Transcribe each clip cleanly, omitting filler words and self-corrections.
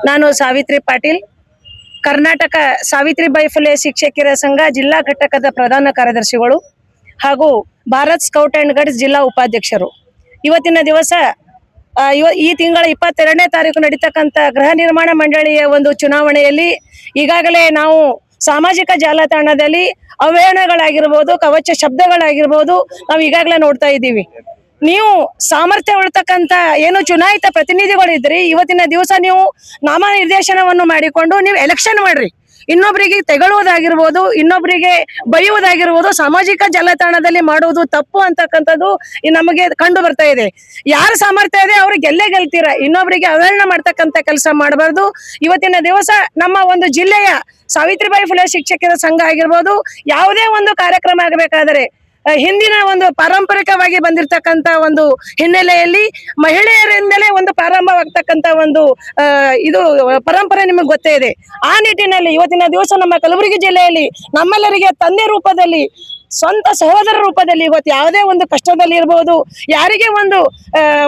ನಾನು ಸಾವಿತ್ರಿ ಪಾಟೀಲ್, ಕರ್ನಾಟಕ ಸಾವಿತ್ರಿಬಾಯಿ ಫುಲೆ ಶಿಕ್ಷಕಿಯರ ಸಂಘ ಜಿಲ್ಲಾ ಘಟಕದ ಪ್ರಧಾನ ಕಾರ್ಯದರ್ಶಿಗಳು ಹಾಗೂ ಭಾರತ್ ಸ್ಕೌಟ್ ಅಂಡ್ ಗೈಡ್ಸ್ ಜಿಲ್ಲಾ ಉಪಾಧ್ಯಕ್ಷರು. ಇವತ್ತಿನ ದಿವಸ ಈ ತಿಂಗಳ 22ನೇ ತಾರೀಕು ನಡೀತಕ್ಕಂಥ ಗೃಹ ನಿರ್ಮಾಣ ಮಂಡಳಿಯ ಒಂದು ಚುನಾವಣೆಯಲ್ಲಿ ಈಗಾಗಲೇ ನಾವು ಸಾಮಾಜಿಕ ಜಾಲತಾಣದಲ್ಲಿ ಅವಹೇಳನಗಳಾಗಿರ್ಬೋದು, ಕವಚ ಶಬ್ದಗಳಾಗಿರ್ಬೋದು ನಾವು ಈಗಾಗಲೇ ನೋಡ್ತಾ ಇದ್ದೀವಿ. ನೀವು ಸಾಮರ್ಥ್ಯ ಉಳ್ತಕ್ಕಂತ ಏನು ಚುನಾಯಿತ ಪ್ರತಿನಿಧಿಗಳಿದ್ರಿ, ಇವತ್ತಿನ ದಿವಸ ನೀವು ನಾಮನಿರ್ದೇಶನವನ್ನು ಮಾಡಿಕೊಂಡು ನೀವು ಎಲೆಕ್ಷನ್ ಮಾಡ್ರಿ. ಇನ್ನೊಬ್ಬರಿಗೆ ತೆಗೊಳ್ಳುವುದಾಗಿರ್ಬೋದು, ಇನ್ನೊಬ್ಬರಿಗೆ ಬೈಯುವುದಾಗಿರ್ಬೋದು ಸಾಮಾಜಿಕ ಜಾಲತಾಣದಲ್ಲಿ ಮಾಡುವುದು ತಪ್ಪು ಅಂತಕ್ಕಂಥದ್ದು ನಮಗೆ ಕಂಡು ಬರ್ತಾ ಇದೆ. ಯಾರ ಸಾಮರ್ಥ್ಯ ಇದೆ ಅವ್ರಿಗೆ ಗೆಲ್ತೀರಾ, ಇನ್ನೊಬ್ಬರಿಗೆ ಅವಹೇಳನ ಮಾಡ್ತಕ್ಕಂಥ ಕೆಲಸ ಮಾಡಬಾರ್ದು. ಇವತ್ತಿನ ದಿವಸ ನಮ್ಮ ಒಂದು ಜಿಲ್ಲೆಯ ಸಾವಿತ್ರಿಬಾಯಿ ಫುಲೆ ಶಿಕ್ಷಕರ ಸಂಘ ಆಗಿರ್ಬೋದು, ಯಾವುದೇ ಒಂದು ಕಾರ್ಯಕ್ರಮ ಆಗಬೇಕಾದರೆ ಹಿಂದಿನ ಒಂದು ಪಾರಂಪರಿಕವಾಗಿ ಬಂದಿರತಕ್ಕಂತ ಒಂದು ಹಿನ್ನೆಲೆಯಲ್ಲಿ ಮಹಿಳೆಯರಿಂದಲೇ ಒಂದು ಪ್ರಾರಂಭವಾಗ್ತಕ್ಕಂತ ಒಂದು ಇದು ಪರಂಪರೆ ನಿಮಗೆ ಗೊತ್ತೇ ಇದೆ. ಆ ನಿಟ್ಟಿನಲ್ಲಿ ಇವತ್ತಿನ ದಿವಸ ನಮ್ಮ ಕಲಬುರಗಿ ಜಿಲ್ಲೆಯಲ್ಲಿ ನಮ್ಮೆಲ್ಲರಿಗೆ ತಂದೆ ರೂಪದಲ್ಲಿ, ಸ್ವಂತ ಸಹೋದರ ರೂಪದಲ್ಲಿ ಇವತ್ತು ಯಾವುದೇ ಒಂದು ಕಷ್ಟದಲ್ಲಿ ಇರ್ಬೋದು, ಯಾರಿಗೆ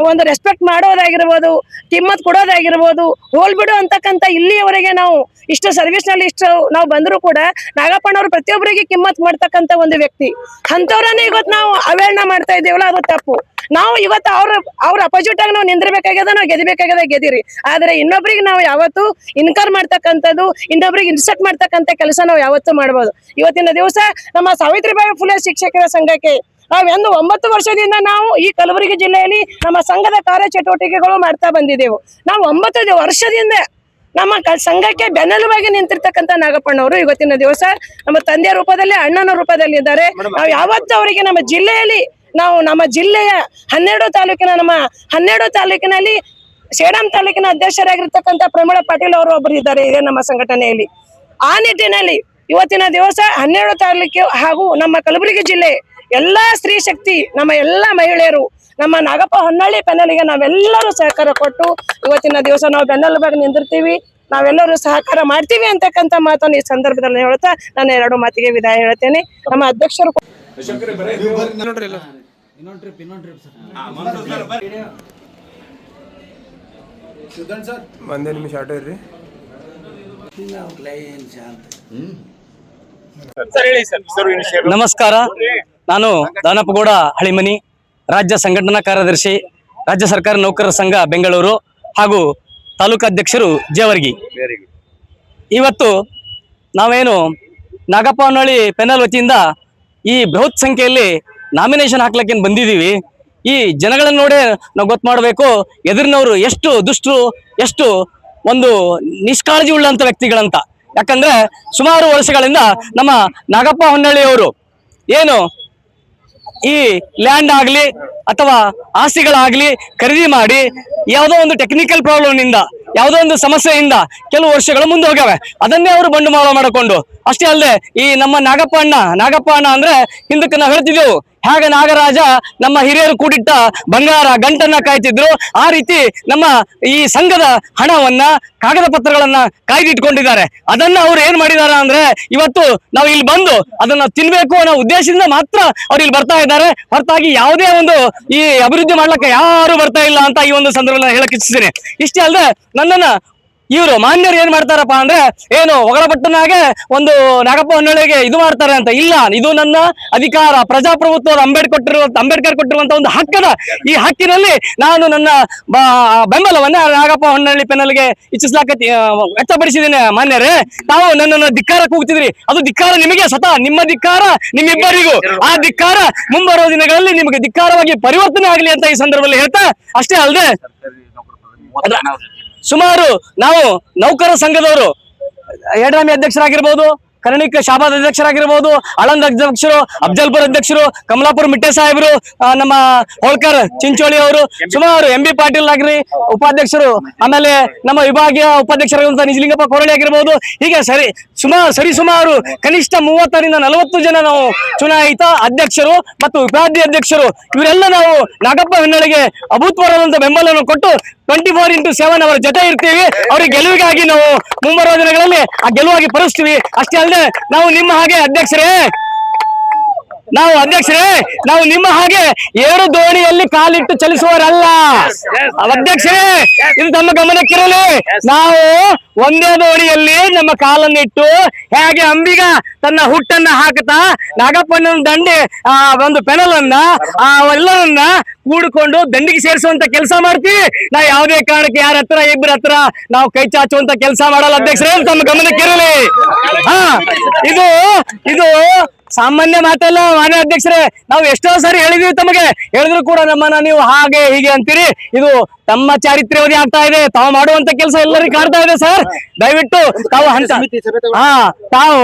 ಒಂದು ರೆಸ್ಪೆಕ್ಟ್ ಮಾಡೋದಾಗಿರ್ಬೋದು, ಕಿಮ್ಮತ್ ಕೊಡೋದಾಗಿರ್ಬೋದು, ಹೋಲ್ಬಿಡು ಅಂತಕ್ಕಂಥ ಇಲ್ಲಿಯವರೆಗೆ ನಾವು ಇಷ್ಟು ಸರ್ವಿಸ್ ನಲ್ಲಿ ಇಷ್ಟು ನಾವು ಬಂದರೂ ಕೂಡ ನಾಗಪ್ಪನವರು ಪ್ರತಿಯೊಬ್ಬರಿಗೆ ಕಿಮ್ಮತ್ ಮಾಡ್ತಕ್ಕಂಥ ಒಂದು ವ್ಯಕ್ತಿ. ಅಂಥವ್ರನ್ನೇ ಇವತ್ತು ನಾವು ಅವಹೇಳನ ಮಾಡ್ತಾ ಇದ್ದೇವಲ್ಲ, ಅದು ತಪ್ಪು. ನಾವು ಇವತ್ತು ಅವ್ರ ಅಪೋಸಿಟ್ ಆಗಿ ನಾವು ನಿಂದಿರ್ಬೇಕಾಗ್ಯದ, ನಾವು ಗೆದಿಬೇಕಾಗ್ಯದ ಗೆದಿರಿ. ಆದ್ರೆ ಇನ್ನೊಬ್ರಿಗೆ ನಾವು ಯಾವತ್ತು ಇನ್ಕರ್ ಮಾಡ್ತಕ್ಕಂಥದ್ದು, ಇನ್ನೊಬ್ರಿಗೆ ಇನ್ಸಲ್ಟ್ ಮಾಡ್ತಕ್ಕಂಥ ಕೆಲಸ ನಾವು ಯಾವತ್ತೂ ಮಾಡ್ಬೋದು. ಇವತ್ತಿನ ದಿವಸ ನಮ್ಮ ಸಾವಿತ್ರಿಬಾಯಿ ಫುಲೆ ಶಿಕ್ಷಕರ ಸಂಘಕ್ಕೆ ನಾವು 9 ವರ್ಷದಿಂದ ನಾವು ಈ ಕಲಬುರಗಿ ಜಿಲ್ಲೆಯಲ್ಲಿ ನಮ್ಮ ಸಂಘದ ಕಾರ್ಯಚಟುವಟಿಕೆಗಳು ಮಾಡ್ತಾ ಬಂದಿದ್ದೆವು. ನಾವು 9 ವರ್ಷದಿಂದ ನಮ್ಮ ಸಂಘಕ್ಕೆ ಬೆನ್ನೆಲುಬಾಗಿ ನಿಂತಿರ್ತಕ್ಕಂಥ ನಾಗಪ್ಪನವರು ಇವತ್ತಿನ ದಿವಸ ನಮ್ಮ ತಂದೆಯ ರೂಪದಲ್ಲಿ, ಅಣ್ಣನ ರೂಪದಲ್ಲಿ ಇದ್ದಾರೆ. ನಾವು ಯಾವತ್ತೂ ಅವರಿಗೆ ನಮ್ಮ ಜಿಲ್ಲೆಯ 12 ತಾಲೂಕಿನಲ್ಲಿ ಸೇಡಂ ತಾಲೂಕಿನ ಅಧ್ಯಕ್ಷರಾಗಿರ್ತಕ್ಕಂಥ ಪ್ರಮೀಳಾ ಪಾಟೀಲ್ ಅವರು ಒಬ್ಬರು ಇದ್ದಾರೆ ಇದೆ ನಮ್ಮ ಸಂಘಟನೆಯಲ್ಲಿ. ಆ ನಿಟ್ಟಿನಲ್ಲಿ ಇವತ್ತಿನ ದಿವಸ 12 ತಾಲೂಕು ಹಾಗೂ ನಮ್ಮ ಕಲಬುರಗಿ ಜಿಲ್ಲೆ ಎಲ್ಲಾ ಸ್ತ್ರೀ ಶಕ್ತಿ, ನಮ್ಮ ಎಲ್ಲಾ ಮಹಿಳೆಯರು ನಮ್ಮ ನಾಗಪ್ಪ ಹೊನ್ನಳ್ಳಿ ಪೆನಲಿಗೆ ನಾವೆಲ್ಲರೂ ಸಹಕಾರ ಕೊಟ್ಟು ಇವತ್ತಿನ ದಿವಸ ನಾವು ಬೆನ್ನೆಲುಬಾಗಿ ನಿಂದಿರ್ತೀವಿ, ನಾವೆಲ್ಲರೂ ಸಹಕಾರ ಮಾಡ್ತೀವಿ ಅಂತಕ್ಕಂಥ ಮಾತನ್ನು ಈ ಸಂದರ್ಭದಲ್ಲಿ ಹೇಳ್ತಾ ನಾನು 2 ಮಾತಿಗೆ ವಿದಾಯ ಹೇಳ್ತೇನೆ. ನಮ್ಮ ಅಧ್ಯಕ್ಷರು ಒಂದೇ ನಿಮಿಷ ಆಟೋ ಇರ್ರಿ. ನಮಸ್ಕಾರ, ನಾನು ದಾನಪ್ಪಗೌಡ ಹಳಿಮನಿ, ರಾಜ್ಯ ಸಂಘಟನಾ ಕಾರ್ಯದರ್ಶಿ, ರಾಜ್ಯ ಸರ್ಕಾರಿ ನೌಕರರ ಸಂಘ ಬೆಂಗಳೂರು ಹಾಗೂ ತಾಲೂಕಾಧ್ಯಕ್ಷರು ಜೇವರ್ಗಿ. ಇವತ್ತು ನಾವೇನು ನಾಗಪ್ಪ ಹೊನ್ನಳ್ಳಿ ಪೆನಲ್ ವತಿಯಿಂದ ಈ ಬೃಹತ್ ಸಂಖ್ಯೆಯಲ್ಲಿ ನಾಮಿನೇಷನ್ ಹಾಕ್ಲಿಕ್ಕೆ ಬಂದಿದ್ದೀವಿ. ಈ ಜನಗಳನ್ನ ನೋಡಿ ನಾವು ಗೊತ್ತು ಮಾಡಬೇಕು ಎದುರಿನವರು ಎಷ್ಟು ದುಷ್ಟರು, ಎಷ್ಟು ಒಂದು ನಿಷ್ಕಾಳಜಿ ಉಳ್ಳಂತ ವ್ಯಕ್ತಿಗಳಂತ. ಯಾಕಂದ್ರೆ ಸುಮಾರು ವರ್ಷಗಳಿಂದ ನಮ್ಮ ನಾಗಪ್ಪ ಹೊನ್ನಳ್ಳಿಯವರು ಏನು ಈ ಲ್ಯಾಂಡ್ ಆಗಲಿ ಅಥವಾ ಆಸ್ತಿಗಳಾಗ್ಲಿ ಖರೀದಿ ಮಾಡಿ ಯಾವುದೋ ಒಂದು ಟೆಕ್ನಿಕಲ್ ಪ್ರಾಬ್ಲಮ್ ಇಂದ, ಯಾವುದೋ ಒಂದು ಸಮಸ್ಯೆಯಿಂದ ಕೆಲವು ವರ್ಷಗಳು ಮುಂದೆ ಹೋಗ್ಯಾವೆ. ಅದನ್ನೇ ಅವರು ಬಂಡವಾಳ ಮಾಡಿಕೊಂಡು, ಅಷ್ಟೇ ಅಲ್ಲದೆ ಈ ನಮ್ಮ ನಾಗಪ್ಪ ಅಣ್ಣ ಅಂದ್ರೆ ಹಿಂದಕ್ಕೆ ನಾವು ಹೇಳ್ತಿದ್ದೆವು ಹೇಗೆ ನಾಗರಾಜ ನಮ್ಮ ಹಿರಿಯರು ಕೂಡಿಟ್ಟ ಬಂಗಾರ ಗಂಟನ್ನ ಕಾಯ್ತಿದ್ರು, ಆ ರೀತಿ ನಮ್ಮ ಈ ಸಂಘದ ಹಣವನ್ನ, ಕಾಗದ ಪತ್ರಗಳನ್ನ ಕಾಯ್ದಿಟ್ಕೊಂಡಿದ್ದಾರೆ. ಅದನ್ನ ಅವ್ರು ಏನ್ ಮಾಡಿದಾರ ಅಂದ್ರೆ ಇವತ್ತು ನಾವು ಇಲ್ಲಿ ಬಂದು ಅದನ್ನ ತಿನ್ಬೇಕು ಅನ್ನೋ ಉದ್ದೇಶದಿಂದ ಮಾತ್ರ ಅವ್ರು ಇಲ್ಲಿ ಬರ್ತಾ ಇದ್ದಾರೆ. ಹೊರತಾಗಿ ಯಾವುದೇ ಒಂದು ಈ ಅಭಿವೃದ್ಧಿ ಮಾಡ್ಲಿಕ್ಕೆ ಯಾರು ಬರ್ತಾ ಇಲ್ಲ ಅಂತ ಈ ಒಂದು ಸಂದರ್ಭದಲ್ಲಿ ಹೇಳಕ್ ಇಚ್ಛಿಸ್ತೀನಿ. ಇಷ್ಟೇ ಅಲ್ಲದೆ ನನ್ನನ್ನ ಇವರು ಮಾನ್ಯರು ಏನ್ ಮಾಡ್ತಾರಪ್ಪ ಅಂದ್ರೆ ಏನು ಹೊಗಳಪಟ್ಟನಾಗೆ ಒಂದು ನಾಗಪ್ಪ ಹೊನ್ನಳ್ಳಿಗೆ ಇದು ಮಾಡ್ತಾರೆ ಅಂತ. ಇಲ್ಲ, ಇದು ನನ್ನ ಅಧಿಕಾರ, ಪ್ರಜಾಪ್ರಭುತ್ವದ ಅಂಬೇಡ್ಕರ್ ಕೊಟ್ಟಿರುವಂತ ಒಂದು ಹಕ್ಕದ. ಈ ಹಕ್ಕಿನಲ್ಲಿ ನಾನು ನನ್ನ ಬೆಂಬಲವನ್ನ ನಾಗಪ್ಪ ಹೊನ್ನಳ್ಳಿ ಪೆನಲ್ಗೆ ವ್ಯಕ್ತಪಡಿಸಿದ್ದೇನೆ. ಮಾನ್ಯರೇ, ತಾವು ನನ್ನನ್ನು ಧಿಕ್ಕಾರ ಕೂಗ್ತಿದ್ರಿ, ಅದು ಧಿಕ್ಕಾರ ನಿಮಗೆ ಸತ, ನಿಮ್ಮ ಧಿಕ್ಕಾರ ನಿಮ್ಮಿಬ್ಬರಿಗೂ. ಆ ಧಿಕ್ಕಾರ ಮುಂಬರುವ ದಿನಗಳಲ್ಲಿ ನಿಮಗೆ ಧಿಕ್ಕಾರವಾಗಿ ಪರಿವರ್ತನೆ ಆಗಲಿ ಅಂತ ಈ ಸಂದರ್ಭದಲ್ಲಿ ಹೇಳ್ತಾ, ಅಷ್ಟೇ ಅಲ್ಲದೆ ಸುಮಾರು ನಾವು ನೌಕರ ಸಂಘದವರು ಯಡ್ರಾಮಿ ಅಧ್ಯಕ್ಷರಾಗಿರ್ಬೋದು, ಕರ್ಣಿಕ್ ಶಾಬಾದ್ ಅಧ್ಯಕ್ಷರಾಗಿರ್ಬೋದು, ಆಳಂದ್ ಅಧ್ಯಕ್ಷರು, ಅಫ್ಜಲ್ಪುರ್ ಅಧ್ಯಕ್ಷರು, ಕಮಲಾಪುರ್ ಮಿಟ್ಟೆ ಸಾಹೇಬರು, ನಮ್ಮ ಹೋಳ್ಕರ್ ಚಿಂಚೋಳಿ ಅವರು, ಸುಮಾರು MB ಪಾಟೀಲ್ ಆಗ್ರಿ ಉಪಾಧ್ಯಕ್ಷರು, ಆಮೇಲೆ ನಮ್ಮ ವಿಭಾಗೀಯ ಉಪಾಧ್ಯಕ್ಷರಾಗಿರುವಂತಹ ನಿಜಲಿಂಗಪ್ಪ ಕೊರಳಿ ಆಗಿರ್ಬೋದು. ಹೀಗೆ ಸರಿಸುಮಾರು ಕನಿಷ್ಠ 30 ರಿಂದ 40 ಜನ ನಾವು ಚುನಾಯಿತ ಅಧ್ಯಕ್ಷರು ಮತ್ತು ಉಪಾಧ್ಯಕ್ಷ ಅಧ್ಯಕ್ಷರು ಇವರೆಲ್ಲ ನಾವು ನಾಗಪ್ಪ ಹೊನ್ನಳ್ಳಿಗೆ ಅಭೂತಪೂರ್ವವಾದಂತ ಬೆಂಬಲವನ್ನು ಕೊಟ್ಟು 24x7 ಅವರ ಜೊತೆ ಇರ್ತೀವಿ. ಅವ್ರಿಗೆ ಗೆಲುವಿಗಾಗಿ ನಾವು ಮುಂಬರುವ ದಿನಗಳಲ್ಲಿ ಆ ಗೆಲುವಾಗಿ ಪರಿಸ್ತೀವಿ. ಅಷ್ಟೇ ಅಲ್ಲದೆ ನಾವು ನಿಮ್ಮ ಹಾಗೆ ಅಧ್ಯಕ್ಷರೇ ನಾವು ಅಧ್ಯಕ್ಷರೇ, ನಾವು ನಿಮ್ಮ ಹಾಗೆ ಎರಡು ದೋಣಿಯಲ್ಲಿ ಕಾಲಿಟ್ಟು ಚಲಿಸುವವರಲ್ಲ ಅಧ್ಯಕ್ಷರೇ. ಇದು ತಮ್ಮ ಗಮನಕ್ಕಿರಲಿ. ನಾವು ಒಂದೇ ದೋಣಿಯಲ್ಲಿ ನಮ್ಮ ಕಾಲನ್ನಿಟ್ಟು ಹೇಗೆ ಅಂಬಿಗ ತನ್ನ ಹುಟ್ಟನ್ನ ಹಾಕುತ್ತಾ ನಾಗಪ್ಪನ ದಂಡೆ ಆ ಒಂದು ಪೆನಲನ್ನ ಎಲ್ಲರನ್ನ ಕೂಡಿಕೊಂಡು ದಂಡಿಗೆ ಸೇರಿಸುವಂತ ಕೆಲಸ ಮಾಡ್ತೀವಿ. ನಾವು ಯಾವುದೇ ಕಾರಣಕ್ಕೆ ಯಾರ ಹತ್ರ ಇಬ್ಬರ ಹತ್ರ ನಾವು ಕೈ ಚಾಚುವಂತ ಕೆಲಸ ಮಾಡಲ್ಲ ಅಧ್ಯಕ್ಷರೇ, ತಮ್ಮ ಗಮನಕ್ಕಿರಲಿ. ಹಾ, ಇದು ಇದು ಸಾಮಾನ್ಯ ಮಾತಲ್ಲ ಮಾನ್ಯ ಅಧ್ಯಕ್ಷರೇ. ನಾವು ಎಷ್ಟೋ ಸಾರಿ ಹೇಳಿದೀವಿ ತಮಗೆ, ಹೇಳಿದ್ರು ಕೂಡ ನಮ್ಮನ್ನ ನೀವು ಹಾಗೆ ಹೀಗೆ ಅಂತೀರಿ. ಇದು ತಮ್ಮ ಚಾರಿತ್ರ್ಯವಧಿ ಆಗ್ತಾ ಇದೆ. ತಾವು ಮಾಡುವಂತ ಕೆಲಸ ಎಲ್ಲರಿಗೂ ಕಾಡ್ತಾ ಇದೆ ಸರ್. ದಯವಿಟ್ಟು ತಾವು ತಾವು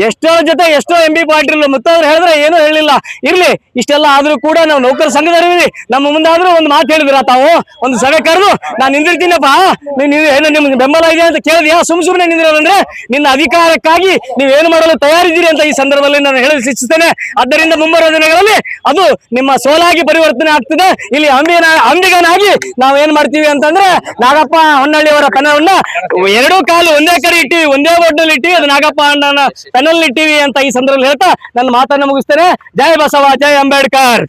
ಎಷ್ಟೋ ಜೊತೆ ಎಷ್ಟೋ MB ಪಾಟೀಲ್ ಮುತ್ತವ್ರು ಹೇಳಿದ್ರೆ ಏನೂ ಹೇಳಿಲ್ಲ. ಇರ್ಲಿ, ಇಷ್ಟೆಲ್ಲ ಆದ್ರೂ ಕೂಡ ನಾವು ನೌಕರ ಸಂಘದವರಿದ್ದೀವಿ. ನಮ್ಮ ಮುಂದಾದ್ರೂ ಒಂದು ಮಾತು ಹೇಳಿದಿರ, ತಾವು ಒಂದು ಸಭೆ ಕರೆದು ನಾನು ನಿಂದಿರ್ತೀನಪ್ಪ, ಏನು ನಿಮ್ಗೆ ಬೆಂಬಲ ಇದೆ ಅಂತ ಕೇಳಿದ್ಯಾ? ಸುಮ್ನೆ ನಿಂದಿರೋದಂದ್ರೆ ನಿನ್ನ ಅಧಿಕಾರಕ್ಕಾಗಿ ನೀವೇನು ಮಾಡಲು ತಯಾರಿದ್ದೀರಿ ಅಂತ ಈ ಸಂದರ್ಭದಲ್ಲಿ ನಾನು ಹೇಳಲು ಇಚ್ಛಿಸುತ್ತೇನೆ. ಆದ್ದರಿಂದ ಮುಂಬರುವ ದಿನಗಳಲ್ಲಿ ಅದು ನಿಮ್ಮ ಸೋಲಾಗಿ ಪರಿವರ್ತನೆ ಆಗ್ತದೆ. ಇಲ್ಲಿ ಅಂಬಿಗನಾಗಿ ನಾವೇನ್ ಮಾಡ್ತೀವಿ ಅಂತಂದ್ರೆ ನಾಗಪ್ಪ ಹೊನ್ನಳ್ಳಿ ಅವರ ಪೆನವನ್ನ ಎರಡೂ ಕಾಲು ಒಂದೇ ಕಡೆ ಇಟ್ಟಿವಿ, ಒಂದೇ ಬೋರ್ಡ್ನಲ್ಲಿ ಇಟ್ಟಿವಿ, ಅದು ನಾಗಪ್ಪ ಅಣ್ಣನ ಪೆನಲ್ ಇಟ್ಟಿವಿ ಅಂತ ಈ ಸಂದರ್ಭದಲ್ಲಿ ಹೇಳ್ತಾ ನನ್ನ ಮಾತನ್ನ ಮುಗಿಸ್ತೇನೆ. ಜೈ ಬಸವ, ಜೈ ಅಂಬೇಡ್ಕರ್.